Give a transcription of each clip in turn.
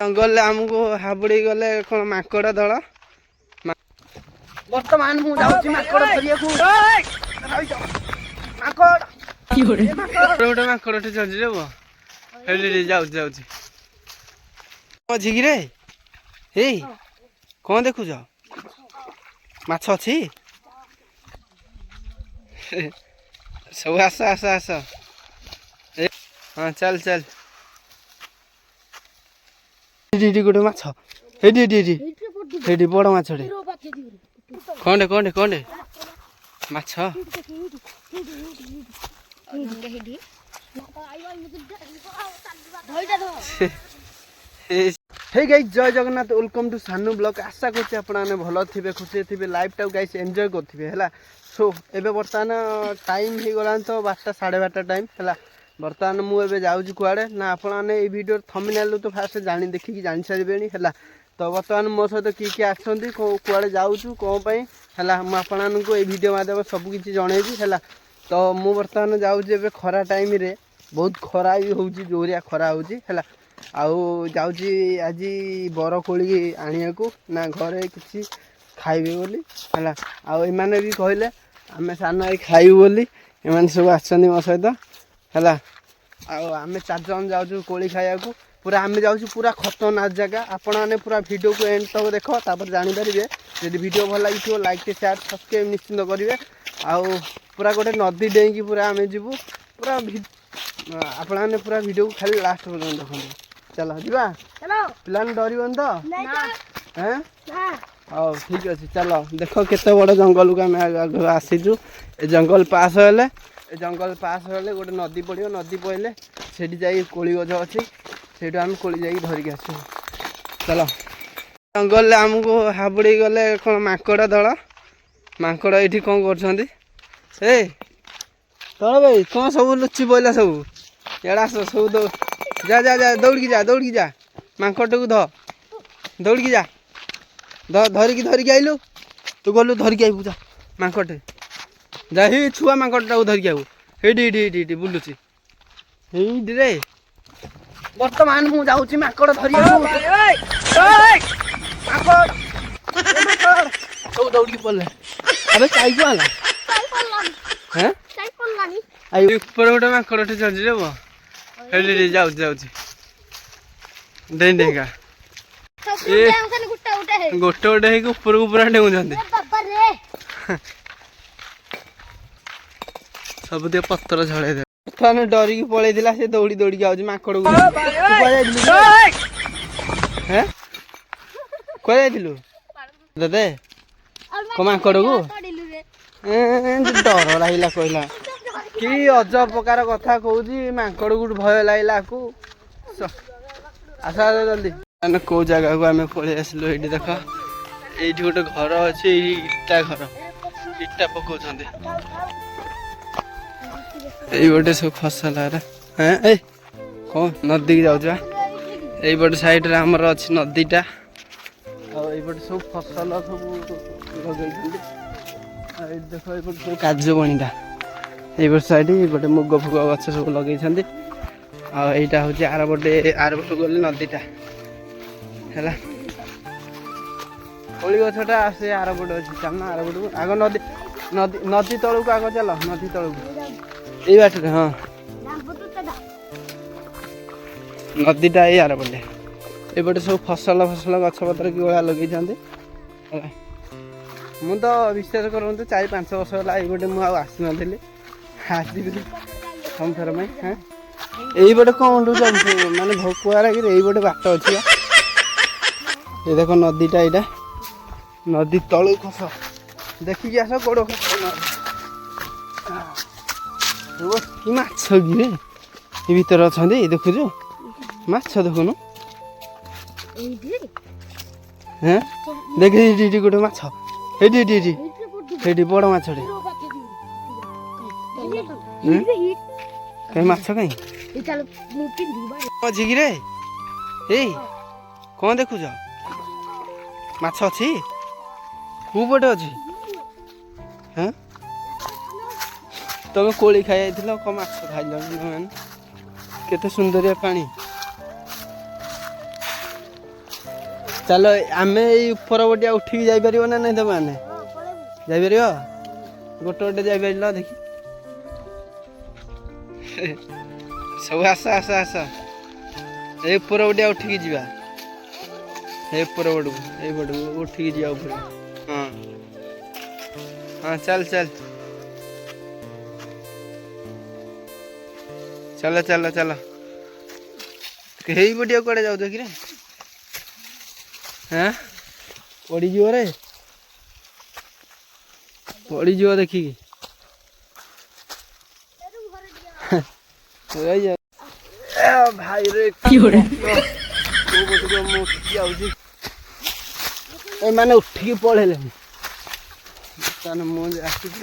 जंगल आमको हाबुड़ी गले कौन माकड़ दल बर्तमान मु जाउची माकड़ धरिया को माकड़ माकड़ चलजी रे बो हेली जाउची जाउची झिगी रे हे कौन देखु जा माछ अछि सब आस आस आस हाँ चल चल गोटे माछ हेडी बड़ माछटे कौन कौन माछ हे गाइस जय जगन्नाथ वेलकम टू सानू ब्लॉग आशा करछि आपने भल थे खुशी थे लाइफ टाइम गाइस एंजॉय करथिबे हैला सो एबे बर्तमान टाइम हो गला तो 12टा 12:30 टाइम हैला बर्तमान मुझे जाऊँ कुआड़े ना आपने ये वीडियो थंबनेल तो फास्ट जानी देखिकी जानी सारे है तो बर्तमान मो सहित किए आसुँच कुआड़े जाऊँ कौन है मुझे ये वीडियो माध्यम सबकि जनइबी है तो मु बर्तमान जाऊँ खरा टाइम रे बहुत खरा भी हूँ जोरिया खरा है आज बरकोली आने को ना घरे किसी खाइबे बोली है आने भी कहले आम सान भाई खाइबू बोली एम सब आसछन्ति मो सहित है आम 4 जन जाऊँ कोली खाया पूरा आम जाऊँ पूरा खतरनाक जगह आपण मैंने पूरा वीडियो को एंड तक देख तापर जानीपारे जब वीडियो भल लगी लाइक शेयर सब्सक्राइब निश्चिंत करेंगे आउ पूरा गोटे नदी डेईकी पूरा आम जीवु पूरा आपण मैंने पूरा वीडियो को खाली लास्ट पर्यटन देखते चलो जीवा प्लान डरबन तो हैं हाँ ठीक अच्छे चलो देख केते बड़ जंगल को आम आसीचु ए जंगल पास हेले जंगल पास हेले गोटे नदी पड़ो नदी पड़े से कोली गज अच्छी से आम कोली जा धरिक आस चलो जंगल आमको हाबुड़ी गले कौन माकड़ दल माकड़ ये कौन कर तल भाई कौन सब लुचि पड़ा सब इड़ा आस सब जा जा जा दौड़ जा माकड़ को दौड़ जा धरिकी आइलु तू गलु धरिकी आइबू जा माकड़े जा ही छुआ माकड़टा को धरिकी आबू हेडी बुलुची रे बर्तमान मु जाउची माकड़ धरिया सब दौड़ी पड़े अबे चाई को आला हैं चाई पड़लानी आई ऊपर गोटे माकड़टे चलजी रे बो हेडी जाउची डेंडेगा ए गोटे गोटे है ऊपर को पूरा डेउछन्ती सब दे पत्थर झड़े दे थाने डरिकी पळेइथिला से दौड़ी दौड़ी आउची माकड़ को हैं कोइ जाइथिलु दे को माकड़ को डर लागिला कहला कि अजब प्रकार कथा कहूची माकड़ को भय लागिला को आसा जल्दी मैंने कौ जगह को आम पलि आसलु ये देख ये गोटे घर अच्छे इटा घर इटा पकाउछन्ति ये गोटे सब फसल है कौन नदी की जाऊँ ये साइड रे आमर अच्छी नदीटा आईपटे सब फसल सब लगे देख ये सब काजु बणीटा ये साइड गोटे मुग फुग गछ सब लगे आईटा हूँ आर पटे गले नदीटा है कोली गछटा से आर पटे अच्छी चल आर पट को आग नदी नदी नदी तलू को आग चल नदी तलू ये बाट हाँ नदीटा ये आर पटे ये सब फसल फसल गछपतर कि भाया लगे मु तो विश्वास करूँ 4-5 वर्ष है ये मुझे आसी नी आसबी कम थर में हाँ यही कौन मानने भकुआर ये बाट अच्छी ये देख नदीटा यहाँ नदी तलू खस देखिकी आस गोड़ खस कि माछ कि ये भीतर अच्छा देखुचु माछ देखुनु हाँ देख गोटे माछ हेडी बड़ माछटे कहीं माछ कहीं झिगी रे ए कौन देखुच माछ अच्छी कौ पटे अच्छी हाँ तुम कोली खाई कौन माछ खाइल मैंने केते सुंदरिया पानी चलो आम ऊपर बटिया उठिकी जापर ना नहीं तुम मैंने जापर गोटे गोटे जापर देखी सब आस आस आस ये ऊपर बटिया उठिकी जा ऊपर बड़ू उठिकी जा हाँ हाँ चल चल चलो चलो चलो कहीं बटिया कड़े जाऊ कि हाँ पड़ीज रे पड़ीज देखिकी भाई रे मैंने उठिकी पढ़ेले मुझे आसिक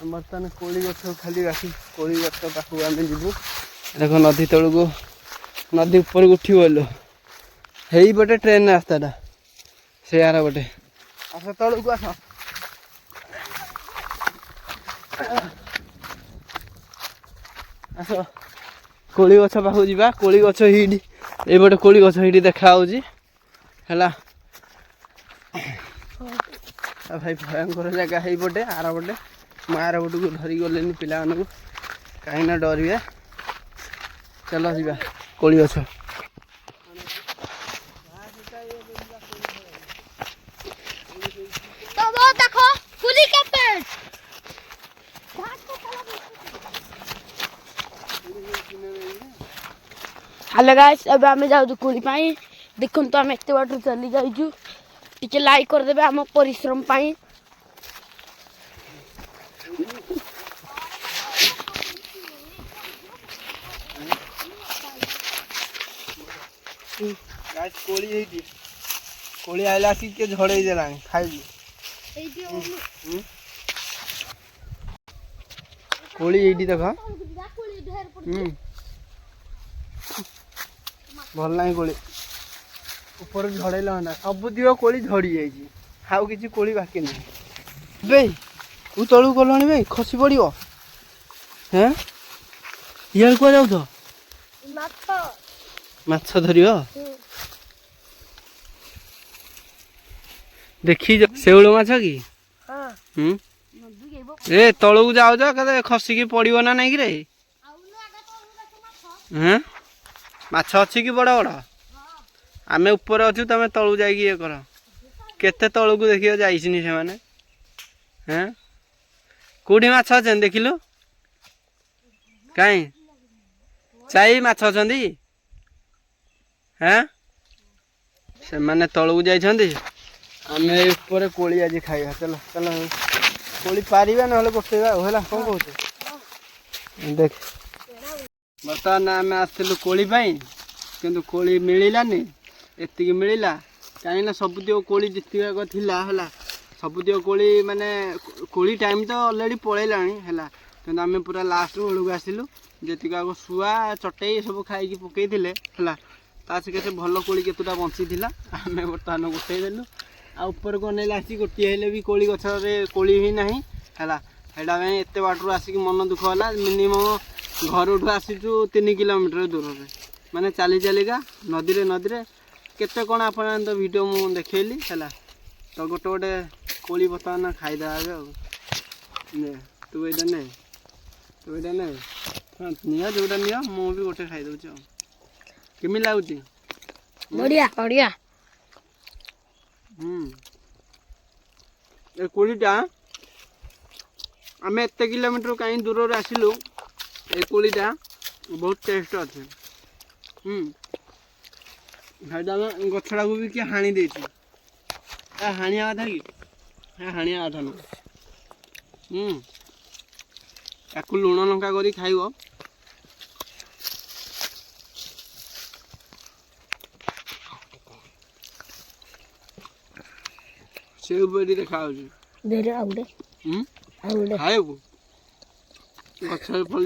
बर्तमान कोड़ी गछ खाली बाकी कोड़ी गछ पाखक आम जीवु देख नदी तल को नदी ऊपर उठी गलु है बटे ट्रेन रास्ताटा से यार बटे आस तल को आस आस कोड़ी गछ पाखक जा कोड़ी गछ ये बटे कोड़ी गछ ये देखा है भाई भयंकर जगह है पटे आर पटे मार पट को धरी गले पिला कहीं डर चलो जा कोड़ी गछ हेलो गाइस अब आम जाऊ कोड़ी पाई देखुन तो आम एत बाट चली जाइजु टिके लाइक कर देबे आम परिश्रम पाई कोड़ी आइला के झड़े देला खाई कोड़ी ये देख भल ना कोड़ी ऊपर झड़ेला ना सब दिव कोड़ी झड़ी जाइए हाउ किसी कोड़ी बाकी नहीं बे तू तलू गलनी बे खसी पड़ो हैं यार कुआ जाऊ तो माछ धर देखी शेउल माछ कि ए तलू जाऊ के खसिकी पड़ो ना नहीं रे हैं माछ अच्छी कि बड़ बड़ आमे ऊपर अच्छु तुम तलू जा ये कर केते तलू को देखिए जाइसिनी से माने हैं कोठी माछ अच्छे देखिलु कहीं चाई माछ अच्छी हैं से माने तलू जाइछंती आमे ऊपर कोली आज खाइबा चलो चलो कोली पारिबा न गोटेबा होला कौन कहते देख बर्तमान आम आसलु कोली किंतु कोली मिलानी एति मिलला कहीं सबुतिक कोली जितक है सबुतिक कोली माने कोली टाइम तो अलरेडी पलैला है कि आम पूरा लास्ट बेलू आसलु जी आग शुआ चटई सब खाई पकई है से भल कोली केतुटा बंची आम बर्तमान गोटे देलु आपर को अनेला आसी गोटे हेले भी कोली गछरे कोली ही नहीं है एत बाटर आसिक मन दुख है मिनिमम घर आसीचु 3 किलोमीटर दूर में माने चली चलिका नदी नदी केते कौन आप तो वीडियो मु देखली है तो गोटे गोटे कोली बर्तमान खाईदे तू यहाँ नहीं तू यहाँ नहीं हाँ नि जोटा नि मुझे गोटे खाईदे केमी लगुच बढ़िया बढ़िया ए कोलीटा आम एत किलोमीटर कहीं दूर आसिलु ए कोलीटा बहुत टेस्ट अच्छे गछड़ा को भी किए हाणी दे हाणिया कथा कि हाणिया कथा नु ताकू लुण लंका कर खाइब से ऊपर देखा खाइबू गछड़े फल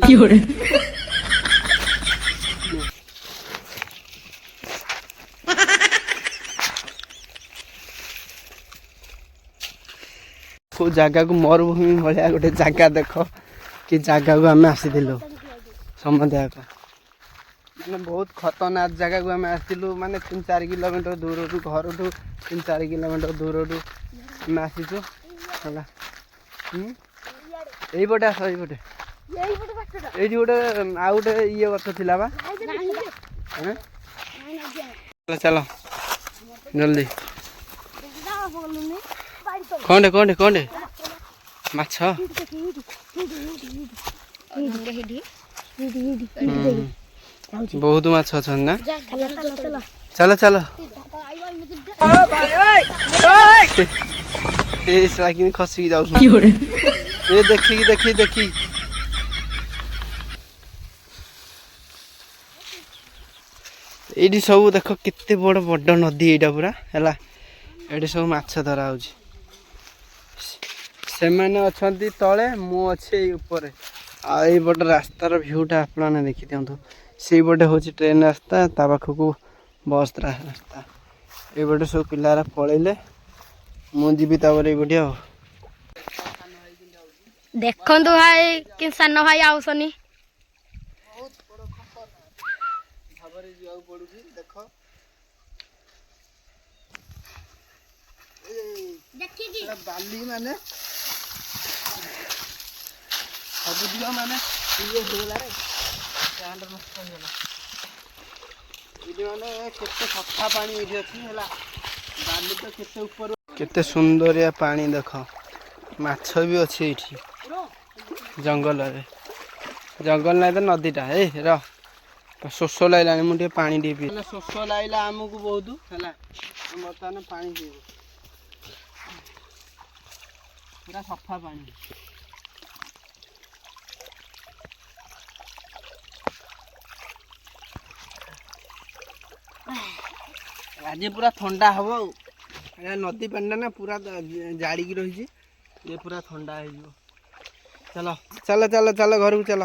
को जगह को मरुभूमि भाया गोटे जगह देख कि जगह को आम आसी समझ ମାନେ ବହୁତ ଖତରନାକ ଜାଗାକୁ ଆମେ ଆସିଥିଲୁ ମାନେ 3-4 କିଲୋମିଟର ଦୂରରୁ ଘରଠୁ 3-4 କିଲୋମିଟର ଦୂରରୁ ଆମେ ଆସିଛୁ ହେଲା। ଏଇପଟେ ଆସ ଏଇପଟେ ଏଇଠି ଗୋଟେ ଆଉ ଗୋଟେ ଇଏ ଗଛ ଥିଲା ବା ଚାଲ ଜଲ୍ଦି କଣଟେ କଣଟେ କଣଟେ ମାଛ ବହୁତ ମାଛ ଅଛନ୍ତି ନା ଚାଲ ଚାଲ ଏ ଖସିକି ଯାଉଛୁ ଏ ଦେଖିକି ଦେଖିକି ଦେଖିକି ଏଇଠି ସବୁ ଦେଖ କେତେ ବଡ଼ ବଡ଼ ନଦୀ ଏଇଟା ପୁରା ହେଲା। ଏଇଠି ସବୁ ମାଛ ଧରା ହଉଛି। ସେମାନେ ଅଛନ୍ତି ତଳେ ମୁଁ ଅଛି ଏଇ ଉପରେ। ଆଉ ଏଇପଟ ରାସ୍ତାର ଭିଉଟା ଆପଣମାନେ ଦେଖିଦିଅନ୍ତୁ। ସେଇପଟେ ହେଉଛି ଟ୍ରେନ୍ ରାସ୍ତା ତା ପାଖକୁ ବସ୍ ରାସ୍ତା। ଏଇପଟେ ସବୁ ପିଲାରା ପଳେଇଲେ ମୁଁ ଯିବି ତାପରେ ଏଇପଟେ ଆଉ। ଦେଖନ୍ତୁ ଭାଇ କି ସାନ ଭାଇ ଆଉସନି ଭାବରେ ଯିବାକୁ ପଡୁଛି ଦେଖ ବାଲି ମାନେ ସବୁ ଝିଅ ମାନେ ଇଏ ହେଇଗଲା ରେ ପ୍ୟାଣ୍ଟ ନଷ୍ଟ ହେଇଗଲା। ଏଇଠି ମାନେ କେତେ ସଫା ପାଣି ଏଇଠି ଅଛି ହେଲା। ବାଲି ତ କେତେ ଉପର କେତେ ସୁନ୍ଦରିଆ ପାଣି ଦେଖ ମାଛ ବି ଅଛି ଏଇଠି ଜଙ୍ଗଲରେ। ଜଙ୍ଗଲ ନାହିଁ ତ ନଦୀଟା ଏ ର ଶୋଷ ଲାଗିଲାଣି ମୁଁ ଟିକେ ପାଣି ଟିକେ ପିଇ ଶୋଷ ଲାଗିଲା ଆମକୁ ବହୁତ ହେଲା। ବର୍ତ୍ତମାନ ପାଣି ପିଇବୁ ପୁରା ସଫା ପାଣି। ଆଜି ପୁରା ଥଣ୍ଡା ହବ ଆଉ ନଦୀ ପାଣିଟା ନା ପୁରା ଜାଳିକି ରହିଛି ଇଏ ପୁରା ଥଣ୍ଡା ହେଇଯିବ। ଚାଲ ଚାଲ ଚାଲ ଚାଲ ଘରକୁ ଚାଲ।